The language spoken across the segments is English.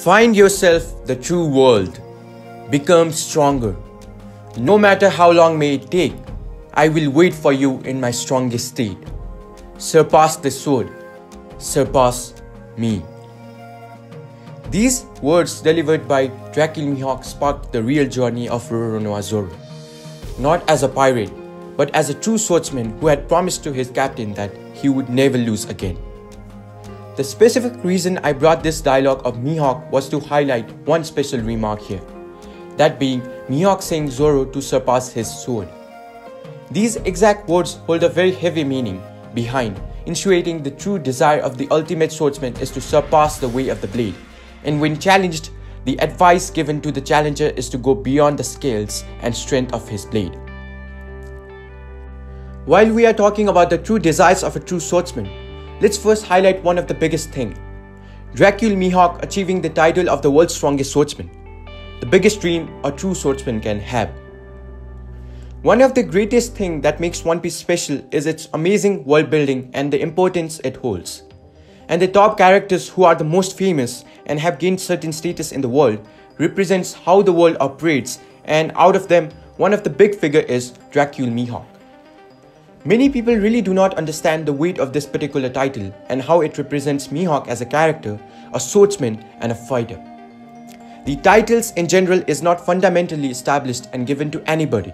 Find yourself the true world. Become stronger. No matter how long may it take, I will wait for you in my strongest state. Surpass the sword. Surpass me. These words delivered by Dracula Mihawk sparked the real journey of Roronoa Zoro. Not as a pirate, but as a true swordsman who had promised to his captain that he would never lose again. The specific reason I brought this dialogue of Mihawk was to highlight one special remark here, that being Mihawk saying Zoro to surpass his sword. These exact words hold a very heavy meaning behind, insinuating the true desire of the ultimate swordsman is to surpass the way of the blade, and when challenged, the advice given to the challenger is to go beyond the scales and strength of his blade. While we are talking about the true desires of a true swordsman, let's first highlight one of the biggest things. Dracula Mihawk achieving the title of the world's strongest swordsman. The biggest dream a true swordsman can have. One of the greatest things that makes One Piece special is its amazing world building and the importance it holds. And the top characters who are the most famous and have gained certain status in the world represents how the world operates, and out of them, one of the big figure is Dracula Mihawk. Many people really do not understand the weight of this particular title and how it represents Mihawk as a character, a swordsman and a fighter. The titles in general is not fundamentally established and given to anybody,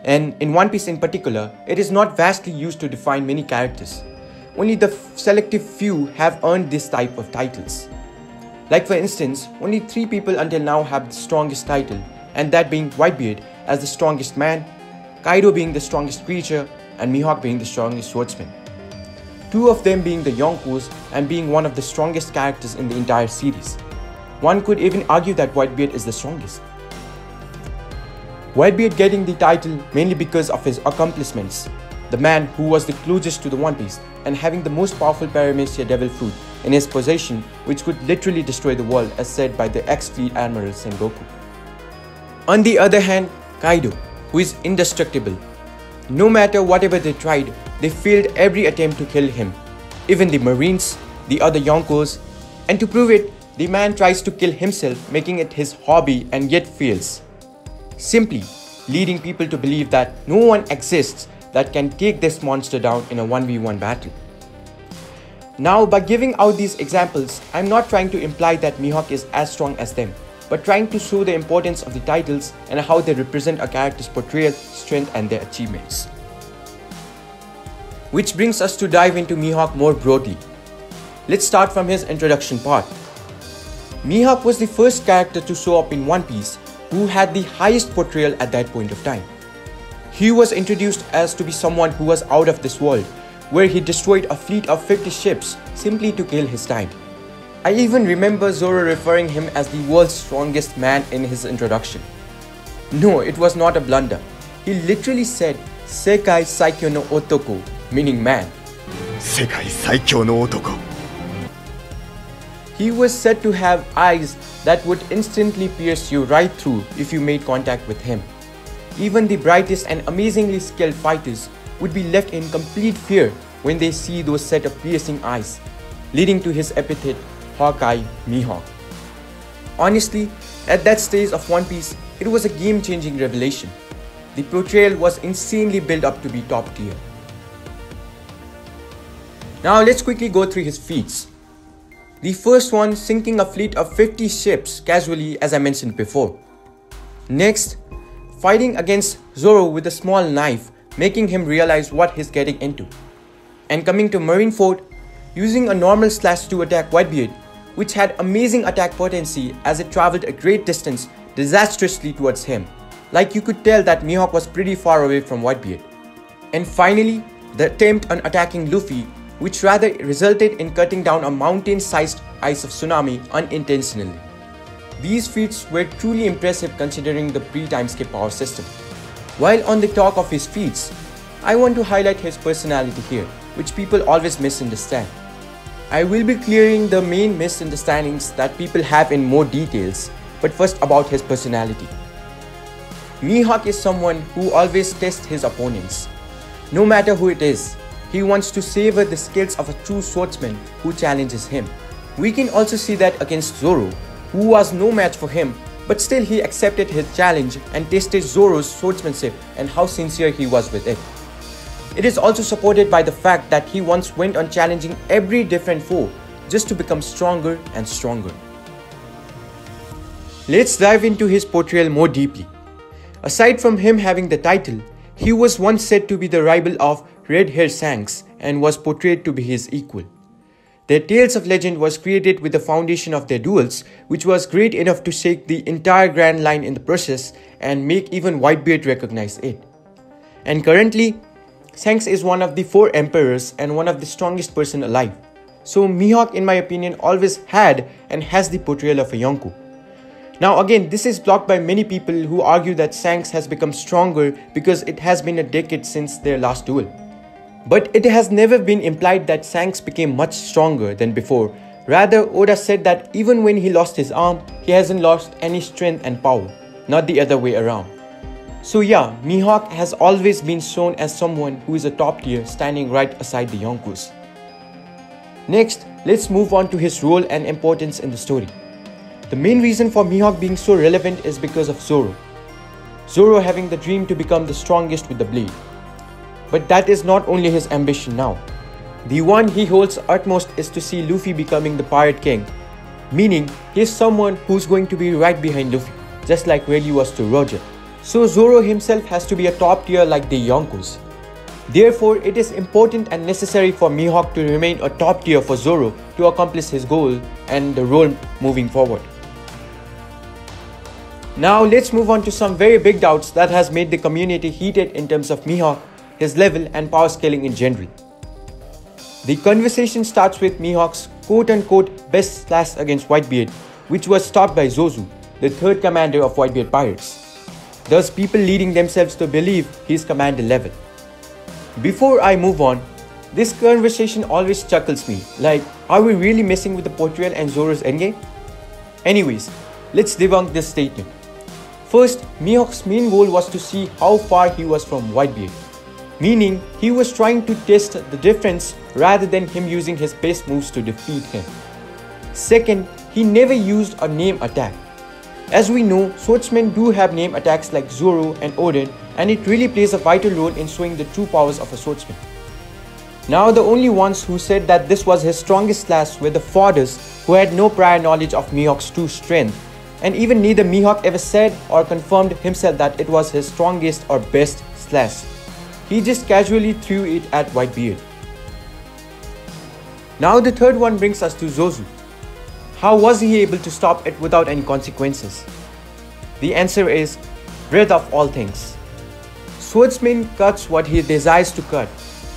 and in One Piece in particular, it is not vastly used to define many characters. Only the selective few have earned this type of titles. Like for instance, only 3 people until now have the strongest title, and that being Whitebeard as the strongest man, Kaido being the strongest creature, and Mihawk being the strongest swordsman. 2 of them being the Yonkos and being one of the strongest characters in the entire series. One could even argue that Whitebeard is the strongest. Whitebeard getting the title mainly because of his accomplishments, the man who was the closest to the One Piece and having the most powerful Paramecia Devil Fruit in his possession, which could literally destroy the world, as said by the ex-Fleet Admiral Sengoku. On the other hand, Kaido, who is indestructible. No matter whatever they tried, they failed every attempt to kill him. Even the Marines, the other Yonkos, and to prove it, the man tries to kill himself, making it his hobby and yet fails. Simply leading people to believe that no one exists that can take this monster down in a 1v1 battle. Now, by giving out these examples, I'm not trying to imply that Mihawk is as strong as them, but trying to show the importance of the titles and how they represent a character's portrayal, strength and their achievements. Which brings us to dive into Mihawk more broadly. Let's start from his introduction part. Mihawk was the first character to show up in One Piece who had the highest portrayal at that point of time. He was introduced as to be someone who was out of this world, where he destroyed a fleet of 50 ships simply to kill his time. I even remember Zoro referring him as the world's strongest man in his introduction. No, it was not a blunder. He literally said, Sekai Saikyo no Otoko, meaning man. Sekai Saikyo no Otoko. He was said to have eyes that would instantly pierce you right through if you made contact with him. Even the brightest and amazingly skilled fighters would be left in complete fear when they see those set of piercing eyes, leading to his epithet Hawkeye Mihawk. Honestly, at that stage of One Piece, it was a game-changing revelation. The portrayal was insanely built up to be top tier. Now let's quickly go through his feats. The first one, sinking a fleet of 50 ships casually, as I mentioned before. Next, fighting against Zoro with a small knife, making him realize what he's getting into. And coming to Marineford, using a normal /2 to attack Whitebeard, which had amazing attack potency as it traveled a great distance disastrously towards him. Like you could tell that Mihawk was pretty far away from Whitebeard. And finally, the attempt on attacking Luffy, which rather resulted in cutting down a mountain-sized ice of tsunami unintentionally. These feats were truly impressive considering the pre-time skip power system. While on the talk of his feats, I want to highlight his personality here, which people always misunderstand. I will be clearing the main misunderstandings that people have in more details, but first about his personality. Mihawk is someone who always tests his opponents. No matter who it is, he wants to savor the skills of a true swordsman who challenges him. We can also see that against Zoro, who was no match for him, but still he accepted his challenge and tasted Zoro's swordsmanship and how sincere he was with it. It is also supported by the fact that he once went on challenging every different foe just to become stronger and stronger. Let's dive into his portrayal more deeply. Aside from him having the title, he was once said to be the rival of red-haired Shanks and was portrayed to be his equal. Their Tales of Legend was created with the foundation of their duels, which was great enough to shake the entire Grand Line in the process and make even Whitebeard recognize it. And currently, Shanks is one of the 4 emperors and one of the strongest person alive. So Mihawk, in my opinion, always had and has the portrayal of a Yonko. Now again, this is blocked by many people who argue that Shanks has become stronger because it has been a decade since their last duel. But it has never been implied that Shanks became much stronger than before. Rather, Oda said that even when he lost his arm, he hasn't lost any strength and power, not the other way around. So yeah, Mihawk has always been shown as someone who is a top tier standing right aside the Yonkos. Next, let's move on to his role and importance in the story. The main reason for Mihawk being so relevant is because of Zoro. Zoro having the dream to become the strongest with the blade. But that is not only his ambition now. The one he holds utmost is to see Luffy becoming the Pirate King, meaning he is someone who's going to be right behind Luffy, just like Rayleigh was to Roger. So Zoro himself has to be a top tier like the Yonkos. Therefore, it is important and necessary for Mihawk to remain a top tier for Zoro to accomplish his goal and the role moving forward. Now let's move on to some very big doubts that has made the community heated in terms of Mihawk, his level and power scaling in general. The conversation starts with Mihawk's quote-unquote best slash against Whitebeard, which was stopped by Zozu, the 3rd commander of Whitebeard pirates. Thus people leading themselves to believe he is commander level. Before I move on, this conversation always chuckles me, like, are we really messing with the portrayal and Zoro's endgame? Anyways, let's debunk this statement. First, Mihawk's main goal was to see how far he was from Whitebeard, meaning he was trying to test the difference rather than him using his best moves to defeat him. Second, he never used a name attack. As we know, swordsmen do have name attacks like Zoro and Odin, and it really plays a vital role in showing the true powers of a swordsman. Now the only ones who said that this was his strongest slash were the Fodders, who had no prior knowledge of Mihawk's true strength, and even neither Mihawk ever said or confirmed himself that it was his strongest or best slash. He just casually threw it at Whitebeard. Now the third one brings us to Zozu. How was he able to stop it without any consequences? The answer is breath of all things. Swordsman cuts what he desires to cut,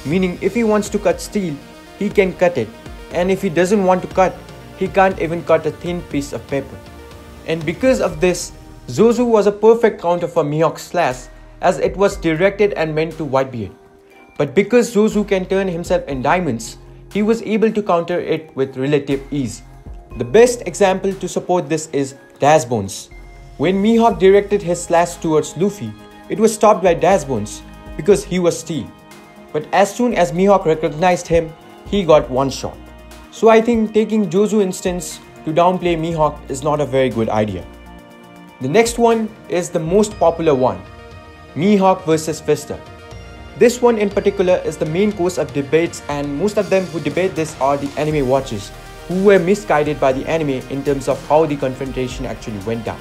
meaning if he wants to cut steel, he can cut it, and if he doesn't want to cut, he can't even cut a thin piece of paper. And because of this, Zozu was a perfect counter for Mihawk's slash, as it was directed and meant to Whitebeard. But because Zozu can turn himself in diamonds, he was able to counter it with relative ease. The best example to support this is Dashbones. When Mihawk directed his slash towards Luffy, it was stopped by Dashbones because he was steel. But as soon as Mihawk recognized him, he got one shot. So I think taking Zozu instance to downplay Mihawk is not a very good idea. The next one is the most popular one, Mihawk versus Vista. This one in particular is the main cause of debates, and most of them who debate this are the anime watchers who were misguided by the anime in terms of how the confrontation actually went down.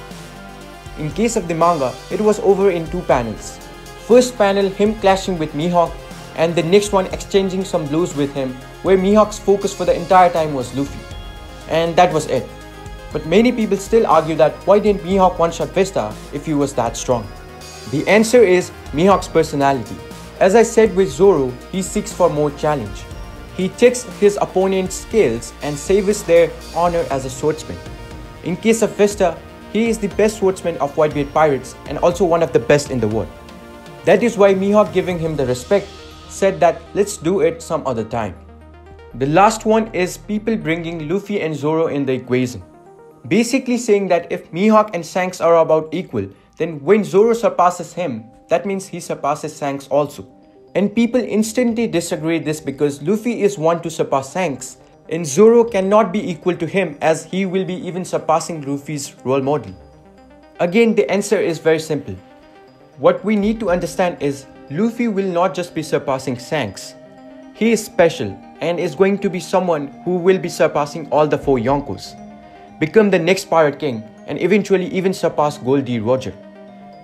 In case of the manga, it was over in 2 panels. First panel, him clashing with Mihawk, and the next one exchanging some blows with him, where Mihawk's focus for the entire time was Luffy. And that was it. But many people still argue that why didn't Mihawk one-shot Vista if he was that strong? The answer is Mihawk's personality. As I said with Zoro, he seeks for more challenge. He checks his opponent's skills and savors their honor as a swordsman. In case of Vista, he is the best swordsman of Whitebeard pirates and also one of the best in the world. That is why Mihawk, giving him the respect, said that let's do it some other time. The last one is people bringing Luffy and Zoro in the equation. Basically saying that if Mihawk and Shanks are about equal, then when Zoro surpasses him, that means he surpasses Shanks also. And people instantly disagree this because Luffy is one to surpass Shanks, and Zoro cannot be equal to him as he will be even surpassing Luffy's role model. Again, the answer is very simple. What we need to understand is Luffy will not just be surpassing Shanks. He is special and is going to be someone who will be surpassing all the 4 Yonkos, become the next Pirate King, and eventually even surpass Gold D. Roger.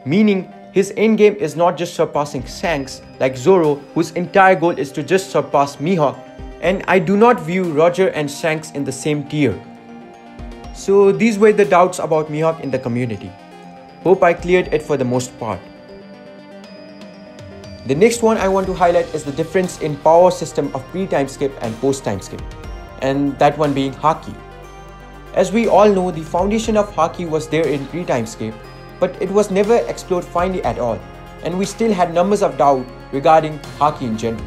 Meaning, his endgame is not just surpassing Shanks like Zoro, whose entire goal is to just surpass Mihawk, and I do not view Roger and Shanks in the same tier. So these were the doubts about Mihawk in the community. Hope I cleared it for the most part. The next one I want to highlight is the difference in power system of pre-time skip and post-time skip, and that one being Haki. As we all know, the foundation of Haki was there in pre-time skip, but it was never explored finely at all, and we still had numbers of doubt regarding Haki in general.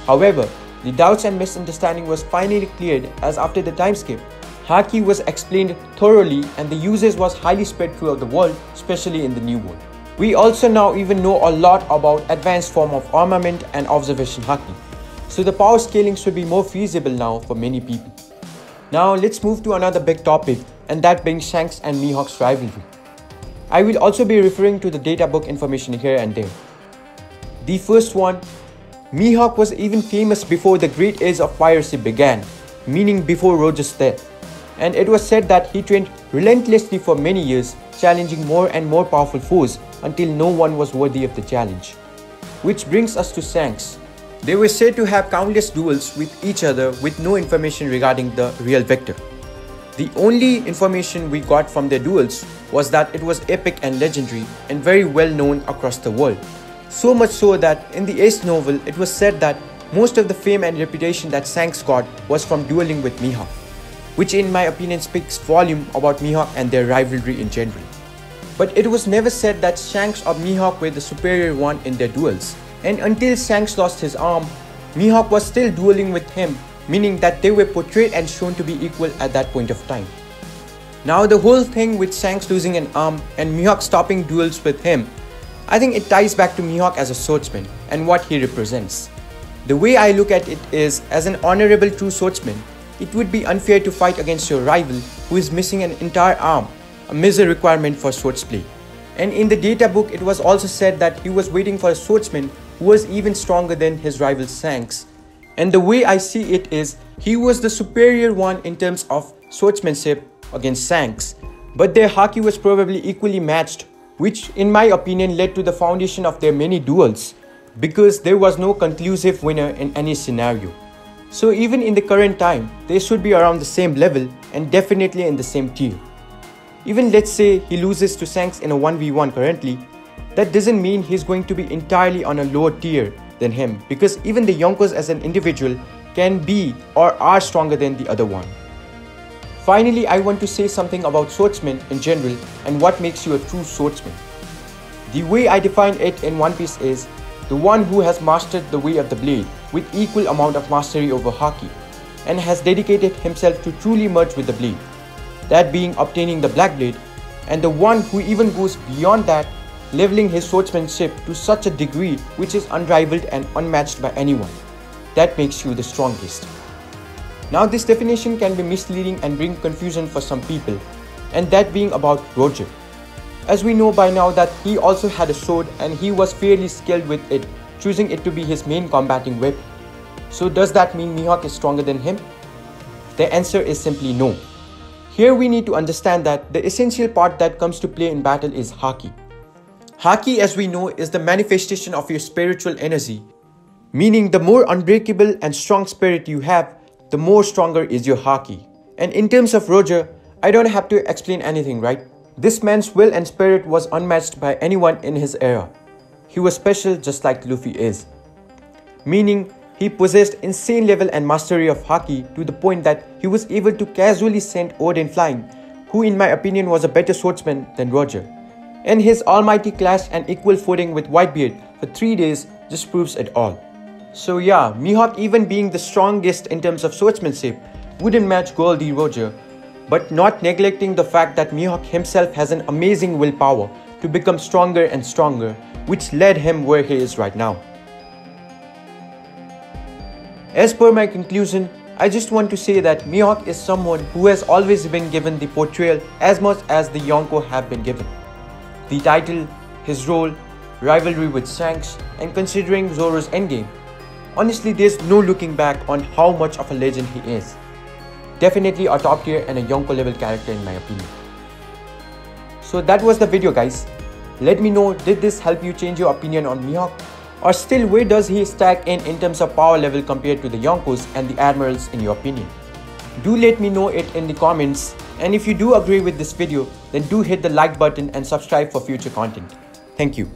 However, the doubts and misunderstanding was finally cleared as after the time skip, Haki was explained thoroughly and the usage was highly spread throughout the world, especially in the New World. We also now even know a lot about advanced form of armament and observation Haki, so the power scaling should be more feasible now for many people. Now let's move to another big topic, and that being Shanks and Mihawk's rivalry. I will also be referring to the data book information here and there. The first one, Mihawk was even famous before the great age of piracy began, meaning before Roger's death, and it was said that he trained relentlessly for many years, challenging more and more powerful foes until no one was worthy of the challenge. Which brings us to Shanks. They were said to have countless duels with each other with no information regarding the real victor. The only information we got from their duels was that it was epic and legendary and very well known across the world. So much so that in the Ace novel, it was said that most of the fame and reputation that Shanks got was from dueling with Mihawk, which in my opinion speaks volume about Mihawk and their rivalry in general. But it was never said that Shanks or Mihawk were the superior one in their duels, and until Shanks lost his arm, Mihawk was still dueling with him, meaning that they were portrayed and shown to be equal at that point of time. Now the whole thing with Shanks losing an arm and Mihawk stopping duels with him, I think it ties back to Mihawk as a swordsman and what he represents. The way I look at it is, as an honorable true swordsman, it would be unfair to fight against your rival who is missing an entire arm, a major requirement for swordsplay. And in the data book, it was also said that he was waiting for a swordsman who was even stronger than his rival Shanks. And the way I see it is, he was the superior one in terms of swordsmanship against Shanks, but their Haki was probably equally matched, which in my opinion led to the foundation of their many duels, because there was no conclusive winner in any scenario. So even in the current time, they should be around the same level and definitely in the same tier. Even let's say he loses to Shanks in a 1v1 currently, that doesn't mean he's going to be entirely on a lower tier than him, because even the Yonkos as an individual can be or are stronger than the other one. Finally, I want to say something about swordsmen in general and what makes you a true swordsman. The way I define it in One Piece is the one who has mastered the way of the blade with equal amount of mastery over Haki and has dedicated himself to truly merge with the blade, that being obtaining the black blade, and the one who even goes beyond that, leveling his swordsmanship to such a degree which is unrivaled and unmatched by anyone. That makes you the strongest. Now this definition can be misleading and bring confusion for some people, and that being about Roger. As we know by now that he also had a sword and he was fairly skilled with it, choosing it to be his main combating weapon. So does that mean Mihawk is stronger than him? The answer is simply no. Here we need to understand that the essential part that comes to play in battle is Haki. Haki, as we know, is the manifestation of your spiritual energy, meaning the more unbreakable and strong spirit you have, the more stronger is your Haki. And in terms of Roger, I don't have to explain anything, right? This man's will and spirit was unmatched by anyone in his era. He was special just like Luffy is. Meaning, he possessed insane level and mastery of Haki to the point that he was able to casually send Odin flying, who in my opinion was a better swordsman than Roger. And his almighty clash and equal footing with Whitebeard for 3 days just proves it all. So yeah, Mihawk even being the strongest in terms of swordsmanship wouldn't match Gold D. Roger, but not neglecting the fact that Mihawk himself has an amazing willpower to become stronger and stronger, which led him where he is right now. As per my conclusion, I just want to say that Mihawk is someone who has always been given the portrayal as much as the Yonko have been given. The title, his role, rivalry with Shanks, and considering Zoro's endgame, honestly there's no looking back on how much of a legend he is. Definitely a top tier and a Yonko level character in my opinion. So that was the video guys. Let me know, did this help you change your opinion on Mihawk? Or still, where does he stack in terms of power level compared to the Yonkos and the Admirals in your opinion? Do let me know it in the comments, and if you do agree with this video, then do hit the like button and subscribe for future content. Thank you.